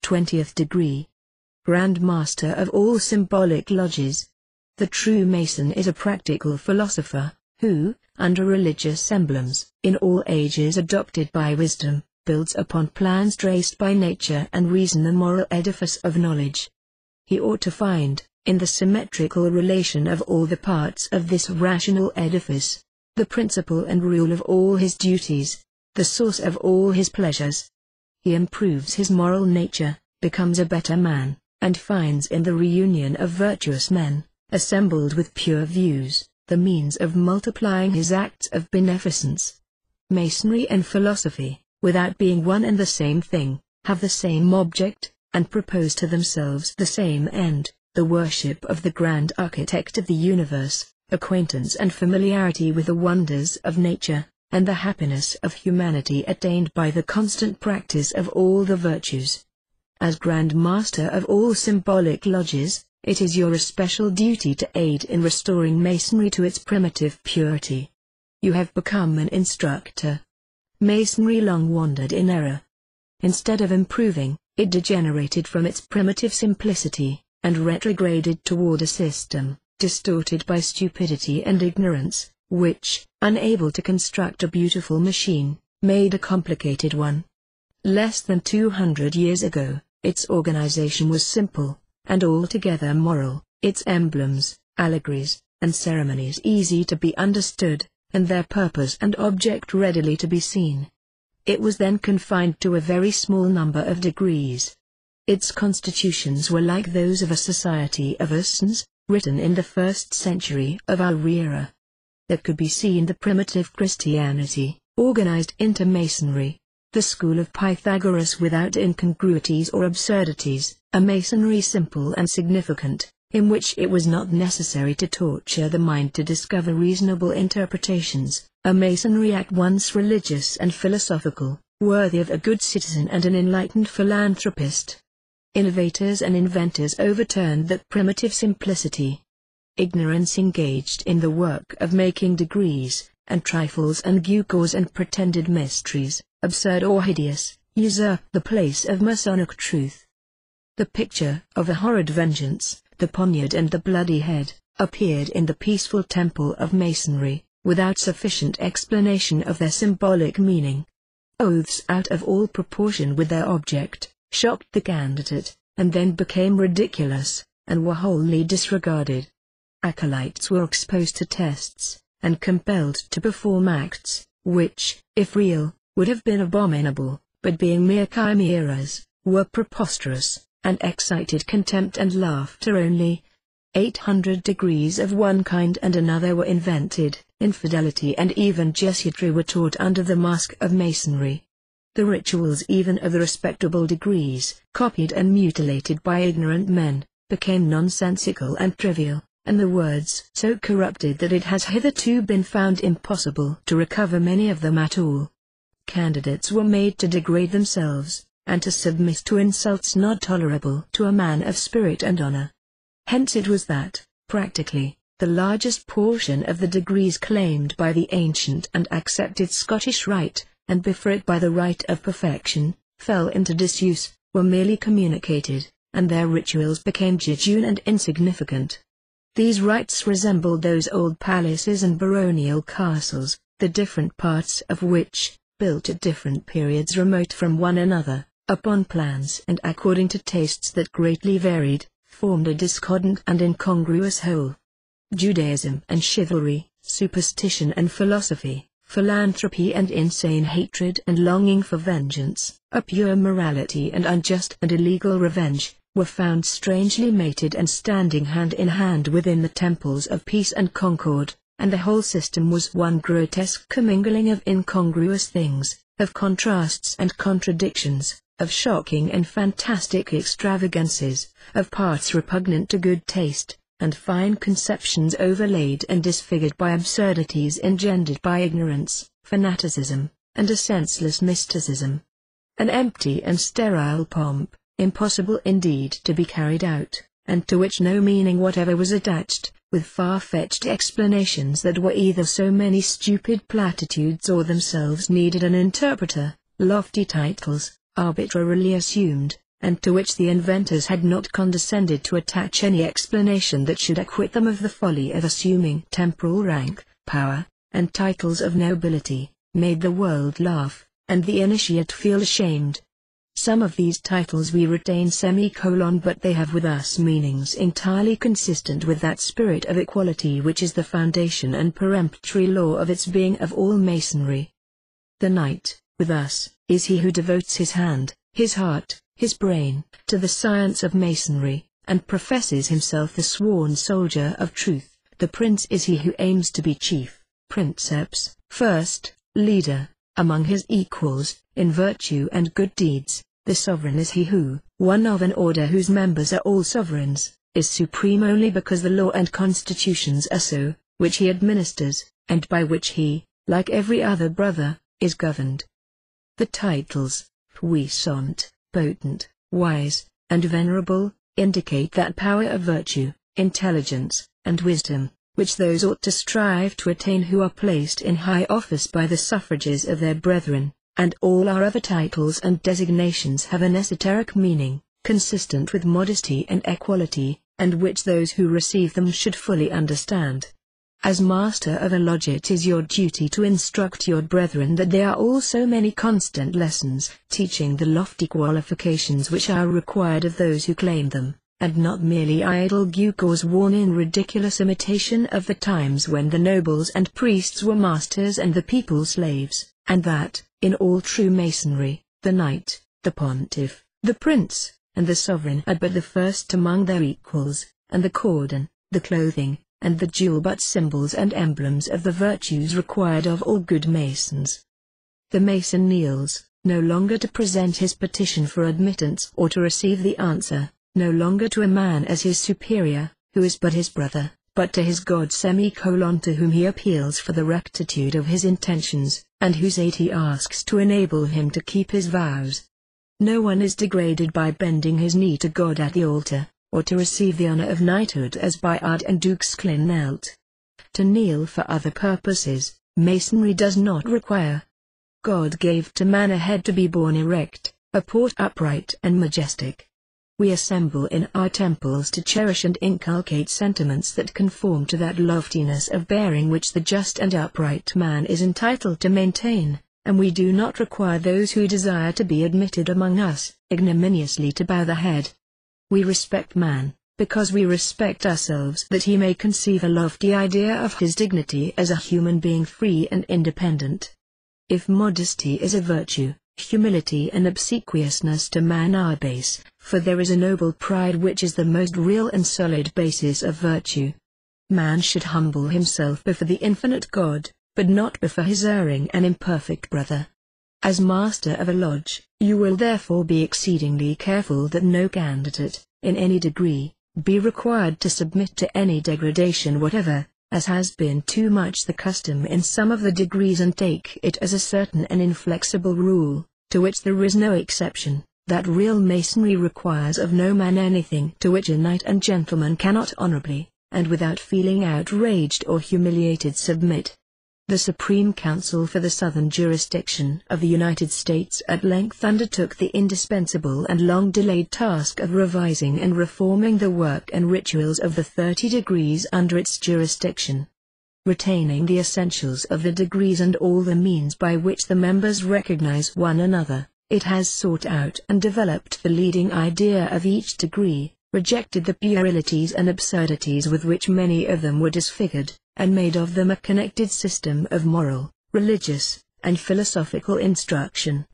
20th degree. Grand Master of all symbolic lodges. The true Mason is a practical philosopher, who, under religious emblems, in all ages adopted by wisdom, builds upon plans traced by nature and reason a moral edifice of knowledge. He ought to find, in the symmetrical relation of all the parts of this rational edifice, the principle and rule of all his duties, the source of all his pleasures. He improves his moral nature, becomes a better man, and finds in the reunion of virtuous men, assembled with pure views, the means of multiplying his acts of beneficence. Masonry and philosophy, without being one and the same thing, have the same object, and propose to themselves the same end, the worship of the grand architect of the universe, acquaintance and familiarity with the wonders of nature, and the happiness of humanity attained by the constant practice of all the virtues. As Grand Master of all symbolic lodges, it is your especial duty to aid in restoring Masonry to its primitive purity. You have become an instructor. Masonry long wandered in error. Instead of improving, it degenerated from its primitive simplicity, and retrograded toward a system, distorted by stupidity and ignorance, which, unable to construct a beautiful machine, made a complicated one. Less than 200 years ago, its organization was simple, and altogether moral, its emblems, allegories, and ceremonies easy to be understood, and their purpose and object readily to be seen. It was then confined to a very small number of degrees. Its constitutions were like those of a society of Ursins, written in the 1st century of our era. There could be seen the primitive Christianity, organized into Masonry, the school of Pythagoras without incongruities or absurdities, a Masonry simple and significant, in which it was not necessary to torture the mind to discover reasonable interpretations, a Masonry at once religious and philosophical, worthy of a good citizen and an enlightened philanthropist. Innovators and inventors overturned that primitive simplicity. Ignorance engaged in the work of making degrees, and trifles and gewgaws and pretended mysteries, absurd or hideous, usurped the place of Masonic truth. The picture of a horrid vengeance, the poniard and the bloody head, appeared in the peaceful temple of Masonry, without sufficient explanation of their symbolic meaning. Oaths out of all proportion with their object, shocked the candidate, and then became ridiculous, and were wholly disregarded. Acolytes were exposed to tests, and compelled to perform acts, which, if real, would have been abominable, but being mere chimeras, were preposterous, and excited contempt and laughter only. 800 degrees of one kind and another were invented, infidelity and even Jesuitry were taught under the mask of Masonry. The rituals even of the respectable degrees, copied and mutilated by ignorant men, became nonsensical and trivial, and the words so corrupted that it has hitherto been found impossible to recover many of them at all. Candidates were made to degrade themselves, and to submit to insults not tolerable to a man of spirit and honor. Hence it was that, practically, the largest portion of the degrees claimed by the ancient and accepted Scottish rite, and before it by the rite of perfection, fell into disuse, were merely communicated, and their rituals became jejune and insignificant. These rites resembled those old palaces and baronial castles, the different parts of which, built at different periods remote from one another, upon plans and according to tastes that greatly varied, formed a discordant and incongruous whole. Judaism and chivalry, superstition and philosophy, philanthropy and insane hatred and longing for vengeance, a pure morality and unjust and illegal revenge, were found strangely mated and standing hand in hand within the temples of peace and concord, and the whole system was one grotesque commingling of incongruous things, of contrasts and contradictions, of shocking and fantastic extravagances, of parts repugnant to good taste, and fine conceptions overlaid and disfigured by absurdities engendered by ignorance, fanaticism, and a senseless mysticism. An empty and sterile pomp, impossible indeed to be carried out, and to which no meaning whatever was attached, with far-fetched explanations that were either so many stupid platitudes or themselves needed an interpreter, lofty titles, arbitrarily assumed, and to which the inventors had not condescended to attach any explanation that should acquit them of the folly of assuming temporal rank, power, and titles of nobility, made the world laugh, and the initiate feel ashamed. Some of these titles we retain but they have with us meanings entirely consistent with that spirit of equality which is the foundation and peremptory law of its being of all Masonry. The knight, with us, is he who devotes his hand, his heart, his brain, to the science of Masonry, and professes himself the sworn soldier of truth. The prince is he who aims to be chief, princeps, first, leader, among his equals, in virtue and good deeds. The sovereign is he who, one of an order whose members are all sovereigns, is supreme only because the law and constitutions are so, which he administers, and by which he, like every other brother, is governed. The titles, puissant, potent, wise, and venerable, indicate that power of virtue, intelligence, and wisdom, which those ought to strive to attain who are placed in high office by the suffrages of their brethren, and all our other titles and designations have an esoteric meaning, consistent with modesty and equality, and which those who receive them should fully understand. As master of a lodge, it is your duty to instruct your brethren that there are also many constant lessons, teaching the lofty qualifications which are required of those who claim them, and not merely idle gewgaws worn in ridiculous imitation of the times when the nobles and priests were masters and the people slaves, and that, in all true Masonry, the knight, the pontiff, the prince, and the sovereign are but the first among their equals, and the cordon, the clothing, and the jewel but symbols and emblems of the virtues required of all good Masons. The Mason kneels, no longer to present his petition for admittance or to receive the answer, no longer to a man as his superior, who is but his brother, but to his God to whom he appeals for the rectitude of his intentions, and whose aid he asks to enable him to keep his vows. No one is degraded by bending his knee to God at the altar, or to receive the honor of knighthood as Bayard and Duguesclin knelt. To kneel for other purposes, Masonry does not require. God gave to man a head to be borne erect, a port upright and majestic. We assemble in our temples to cherish and inculcate sentiments that conform to that loftiness of bearing which the just and upright man is entitled to maintain, and we do not require those who desire to be admitted among us, ignominiously to bow the head. We respect man, because we respect ourselves that he may conceive a lofty idea of his dignity as a human being free and independent. If modesty is a virtue, humility and obsequiousness to man are base, for there is a noble pride which is the most real and solid basis of virtue. Man should humble himself before the infinite God, but not before his erring and imperfect brother. As master of a lodge, you will therefore be exceedingly careful that no candidate, in any degree, be required to submit to any degradation whatever, as has been too much the custom in some of the degrees, and take it as a certain and inflexible rule, to which there is no exception, that real Masonry requires of no man anything to which a knight and gentleman cannot honorably, and without feeling outraged or humiliated, submit. The Supreme Council for the Southern Jurisdiction of the United States at length undertook the indispensable and long-delayed task of revising and reforming the work and rituals of the 30 degrees under its jurisdiction. Retaining the essentials of the degrees and all the means by which the members recognize one another, it has sought out and developed the leading idea of each degree, rejected the puerilities and absurdities with which many of them were disfigured, and made of them a connected system of moral, religious, and philosophical instruction.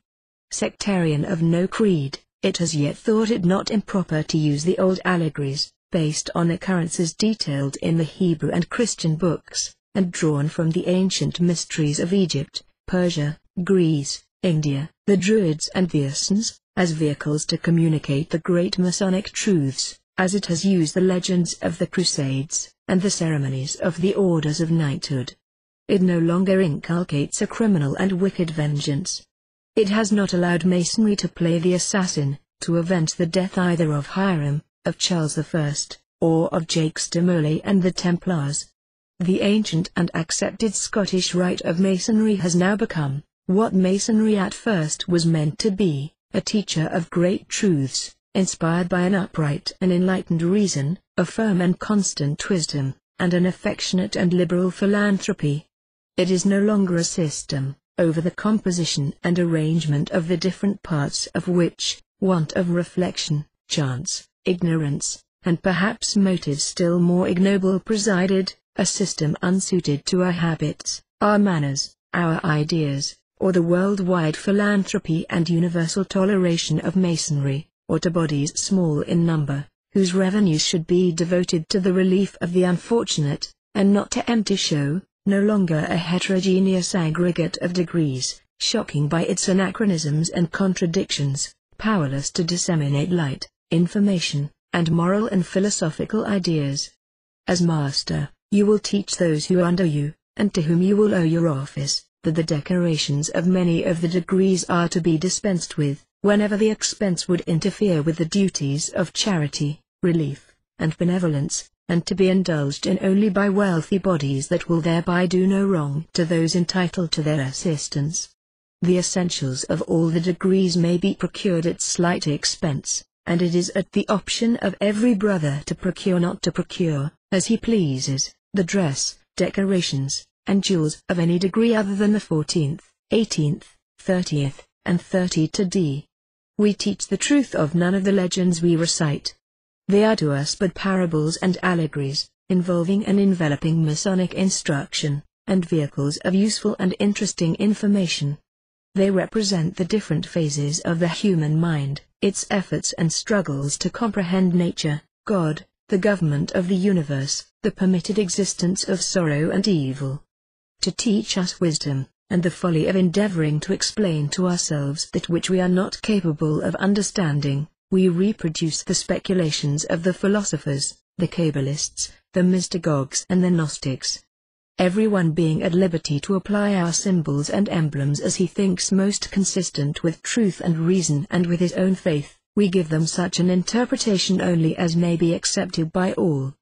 Sectarian of no creed, it has yet thought it not improper to use the old allegories, based on occurrences detailed in the Hebrew and Christian books, and drawn from the ancient mysteries of Egypt, Persia, Greece, India, the Druids and the Essenes, as vehicles to communicate the great Masonic truths, as it has used the legends of the Crusades, and the ceremonies of the orders of knighthood. It no longer inculcates a criminal and wicked vengeance. It has not allowed Masonry to play the assassin, to avenge the death either of Hiram, of Charles I, or of Jacques de Molay and the Templars. The ancient and accepted Scottish rite of Masonry has now become, what Masonry at first was meant to be, a teacher of great truths, inspired by an upright and enlightened reason, a firm and constant wisdom, and an affectionate and liberal philanthropy. It is no longer a system, over the composition and arrangement of the different parts of which, want of reflection, chance, ignorance, and perhaps motives still more ignoble presided, a system unsuited to our habits, our manners, our ideas, or the worldwide philanthropy and universal toleration of Masonry, or to bodies small in number, whose revenues should be devoted to the relief of the unfortunate, and not to empty show, no longer a heterogeneous aggregate of degrees, shocking by its anachronisms and contradictions, powerless to disseminate light, information, and moral and philosophical ideas. As master, you will teach those who are under you, and to whom you will owe your office, that the decorations of many of the degrees are to be dispensed with, whenever the expense would interfere with the duties of charity, relief, and benevolence, and to be indulged in only by wealthy bodies that will thereby do no wrong to those entitled to their assistance. The essentials of all the degrees may be procured at slight expense, and it is at the option of every brother to procure not to procure, as he pleases, the dress, decorations, and jewels of any degree other than the 14th, 18th, 30th, and 30th. We teach the truth of none of the legends we recite. They are to us but parables and allegories, involving and enveloping Masonic instruction, and vehicles of useful and interesting information. They represent the different phases of the human mind, its efforts and struggles to comprehend nature, God, the government of the universe, the permitted existence of sorrow and evil. To teach us wisdom, and the folly of endeavoring to explain to ourselves that which we are not capable of understanding, we reproduce the speculations of the philosophers, the Kabbalists, the mystagogues and the Gnostics. Everyone being at liberty to apply our symbols and emblems as he thinks most consistent with truth and reason and with his own faith, we give them such an interpretation only as may be accepted by all.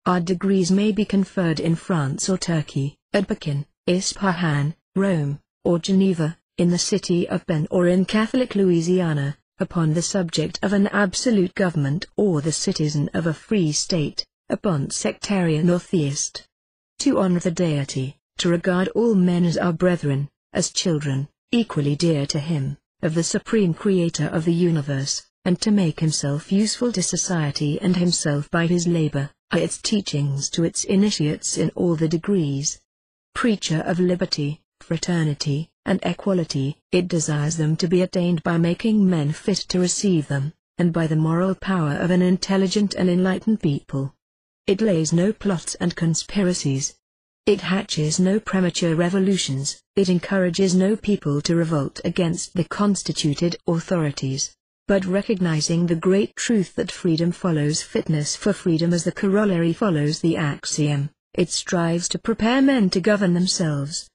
Our degrees may be conferred in France or Turkey, at Pekin, Ispahan, Rome, or Geneva, in the city of Ben or in Catholic Louisiana, upon the subject of an absolute government or the citizen of a free state, upon sectarian or theist. To honor the deity, to regard all men as our brethren, as children, equally dear to him, of the supreme creator of the universe, and to make himself useful to society and himself by his labor, are its teachings to its initiates in all the degrees. Preacher of liberty, fraternity, and equality, it desires them to be attained by making men fit to receive them, and by the moral power of an intelligent and enlightened people. It lays no plots and conspiracies. It hatches no premature revolutions, it encourages no people to revolt against the constituted authorities. But recognizing the great truth that freedom follows fitness for freedom as the corollary follows the axiom, it strives to prepare men to govern themselves.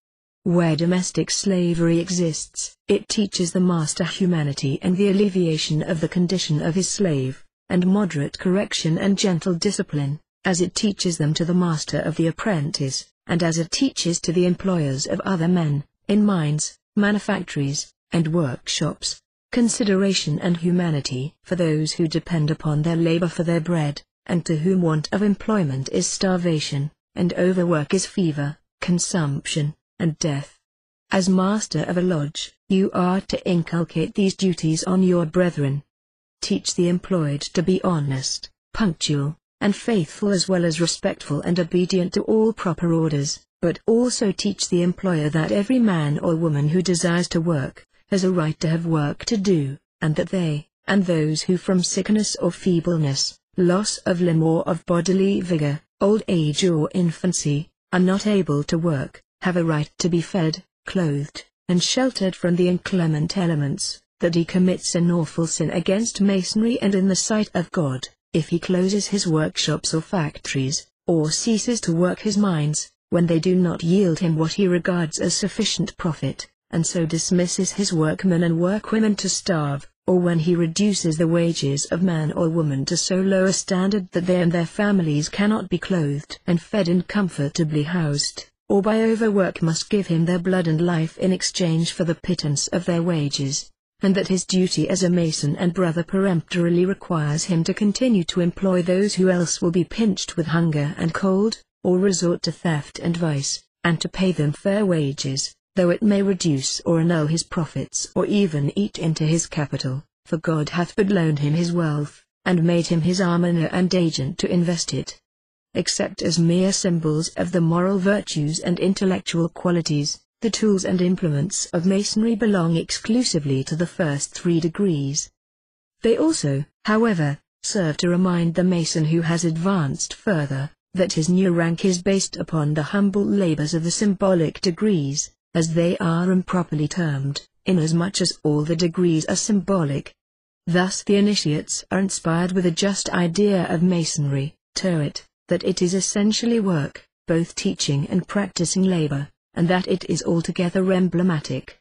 Where domestic slavery exists, it teaches the master humanity and the alleviation of the condition of his slave, and moderate correction and gentle discipline, as it teaches them to the master of the apprentice, and as it teaches to the employers of other men, in mines, manufactories, and workshops, consideration and humanity for those who depend upon their labor for their bread, and to whom want of employment is starvation, and overwork is fever, consumption, and death. As master of a lodge, you are to inculcate these duties on your brethren. Teach the employed to be honest, punctual, and faithful as well as respectful and obedient to all proper orders, but also teach the employer that every man or woman who desires to work, has a right to have work to do, and that they, and those who from sickness or feebleness, loss of limb or of bodily vigor, old age or infancy, are not able to work, have a right to be fed, clothed, and sheltered from the inclement elements, that he commits an awful sin against Masonry and in the sight of God, if he closes his workshops or factories, or ceases to work his mines, when they do not yield him what he regards as sufficient profit, and so dismisses his workmen and workwomen to starve, or when he reduces the wages of man or woman to so low a standard that they and their families cannot be clothed and fed and comfortably housed, or by overwork must give him their blood and life in exchange for the pittance of their wages. and that his duty as a Mason and brother peremptorily requires him to continue to employ those who else will be pinched with hunger and cold, or resort to theft and vice, and to pay them fair wages, though it may reduce or annul his profits or even eat into his capital, for God hath but loaned him his wealth, and made him his almoner and agent to invest it. Except as mere symbols of the moral virtues and intellectual qualities, the tools and implements of Masonry belong exclusively to the first 3 degrees. They also, however, serve to remind the Mason who has advanced further, that his new rank is based upon the humble labors of the symbolic degrees, as they are improperly termed, inasmuch as all the degrees are symbolic. Thus the initiates are inspired with a just idea of Masonry, to it, that it is essentially work, both teaching and practicing labor, and that it is altogether emblematic.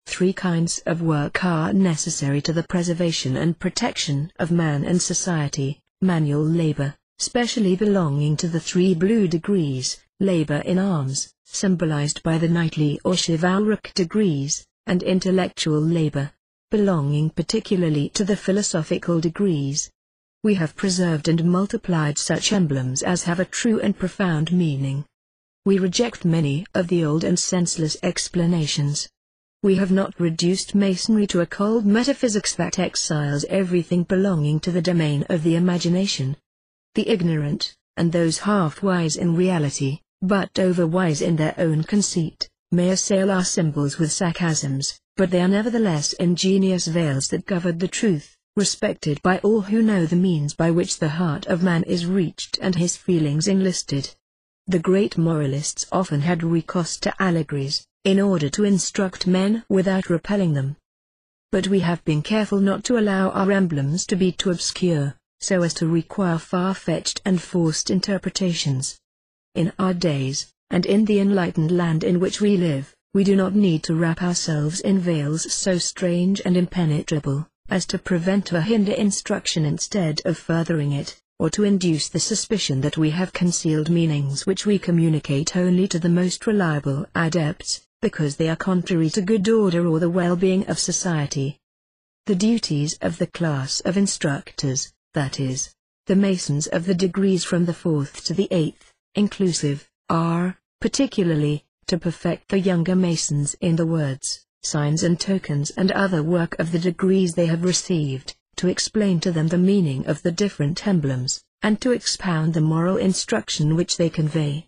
3 kinds of work are necessary to the preservation and protection of man and society: manual labor, specially belonging to the 3 blue degrees, labor in arms, symbolized by the knightly or chivalric degrees, and intellectual labor, belonging particularly to the philosophical degrees. We have preserved and multiplied such emblems as have a true and profound meaning. We reject many of the old and senseless explanations. We have not reduced Masonry to a cold metaphysics that exiles everything belonging to the domain of the imagination. The ignorant, and those half-wise in reality, but over-wise in their own conceit, may assail our symbols with sarcasms, but they are nevertheless ingenious veils that covered the truth, respected by all who know the means by which the heart of man is reached and his feelings enlisted. The great moralists often had recourse to allegories, in order to instruct men without repelling them. But we have been careful not to allow our emblems to be too obscure, so as to require far-fetched and forced interpretations. In our days, and in the enlightened land in which we live, we do not need to wrap ourselves in veils so strange and impenetrable, as to prevent or hinder instruction instead of furthering it, or to induce the suspicion that we have concealed meanings which we communicate only to the most reliable adepts, because they are contrary to good order or the well-being of society. The duties of the class of instructors, that is, the Masons of the degrees from the 4th to the 8th, inclusive, are, particularly, to perfect the younger Masons in the words, signs and tokens and other work of the degrees they have received, to explain to them the meaning of the different emblems, and to expound the moral instruction which they convey.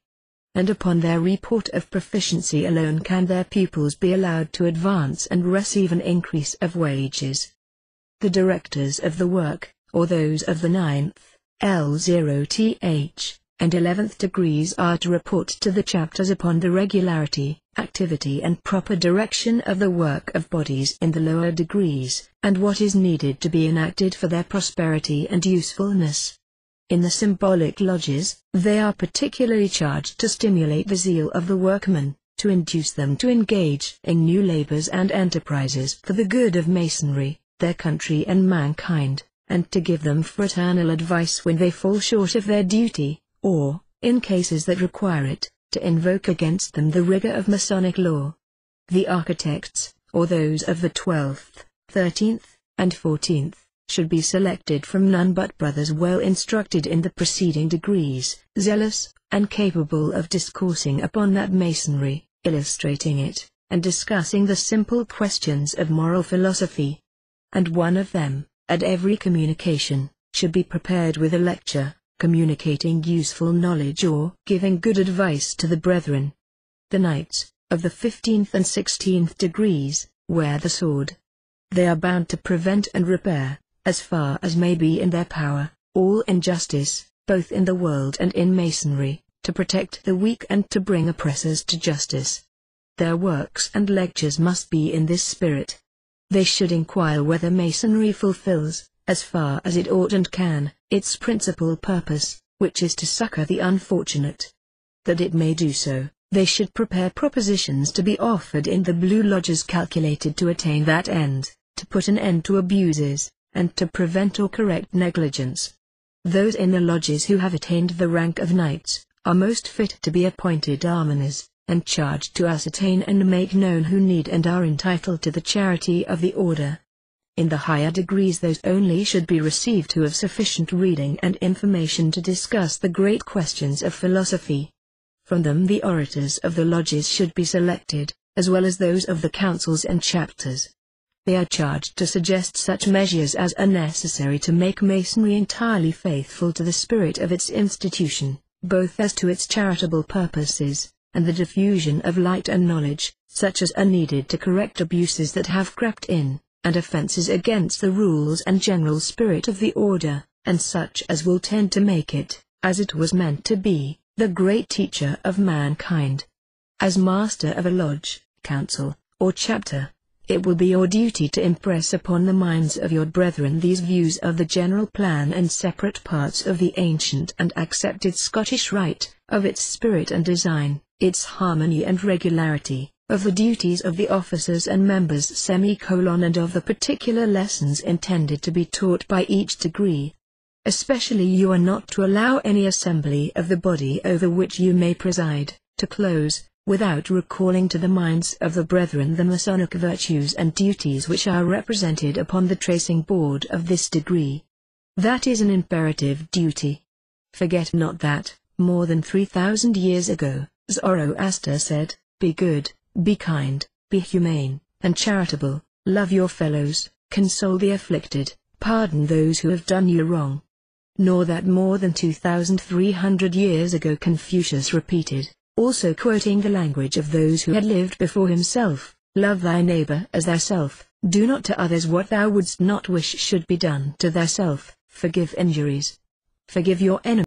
And upon their report of proficiency alone can their pupils be allowed to advance and receive an increase of wages. The directors of the work, or those of the 9th, L0th, and 11th degrees are to report to the chapters upon the regularity, activity and proper direction of the work of bodies in the lower degrees, and what is needed to be enacted for their prosperity and usefulness. In the symbolic lodges, they are particularly charged to stimulate the zeal of the workmen, to induce them to engage in new labors and enterprises for the good of Masonry, their country and mankind, and to give them fraternal advice when they fall short of their duty, or, in cases that require it, to invoke against them the rigor of Masonic law. The architects, or those of the 12th, 13th, and 14th, should be selected from none but brothers well instructed in the preceding degrees, zealous, and capable of discoursing upon that Masonry, illustrating it, and discussing the simple questions of moral philosophy. And one of them, at every communication, should be prepared with a lecture, communicating useful knowledge or giving good advice to the brethren. The knights, of the 15th and 16th degrees, wear the sword. They are bound to prevent and repair, as far as may be in their power, all injustice, both in the world and in Masonry, to protect the weak and to bring oppressors to justice. Their works and lectures must be in this spirit. They should inquire whether Masonry fulfills, as far as it ought and can, its principal purpose, which is to succor the unfortunate. That it may do so, they should prepare propositions to be offered in the blue lodges calculated to attain that end, to put an end to abuses, and to prevent or correct negligence. Those in the lodges who have attained the rank of knights, are most fit to be appointed almoners, and charged to ascertain and make known who need and are entitled to the charity of the order. In the higher degrees those only should be received who have sufficient reading and information to discuss the great questions of philosophy. From them the orators of the lodges should be selected, as well as those of the councils and chapters. They are charged to suggest such measures as are necessary to make Masonry entirely faithful to the spirit of its institution, both as to its charitable purposes, and the diffusion of light and knowledge, such as are needed to correct abuses that have crept in, and offenses against the rules and general spirit of the order, and such as will tend to make it, as it was meant to be, the great teacher of mankind. As master of a lodge, council, or chapter, it will be your duty to impress upon the minds of your brethren these views of the general plan and separate parts of the ancient and accepted Scottish Rite, of its spirit and design, its harmony and regularity, of the duties of the officers and members and of the particular lessons intended to be taught by each degree. Especially you are not to allow any assembly of the body over which you may preside, to close, without recalling to the minds of the brethren the Masonic virtues and duties which are represented upon the tracing board of this degree. That is an imperative duty. Forget not that, more than 3,000 years ago, Zoroaster said, "Be good, be kind, be humane, and charitable, love your fellows, console the afflicted, pardon those who have done you wrong." Nor that more than 2,300 years ago Confucius repeated, also quoting the language of those who had lived before himself, "Love thy neighbor as thyself, do not to others what thou wouldst not wish should be done to thyself, forgive injuries. Forgive your enemies."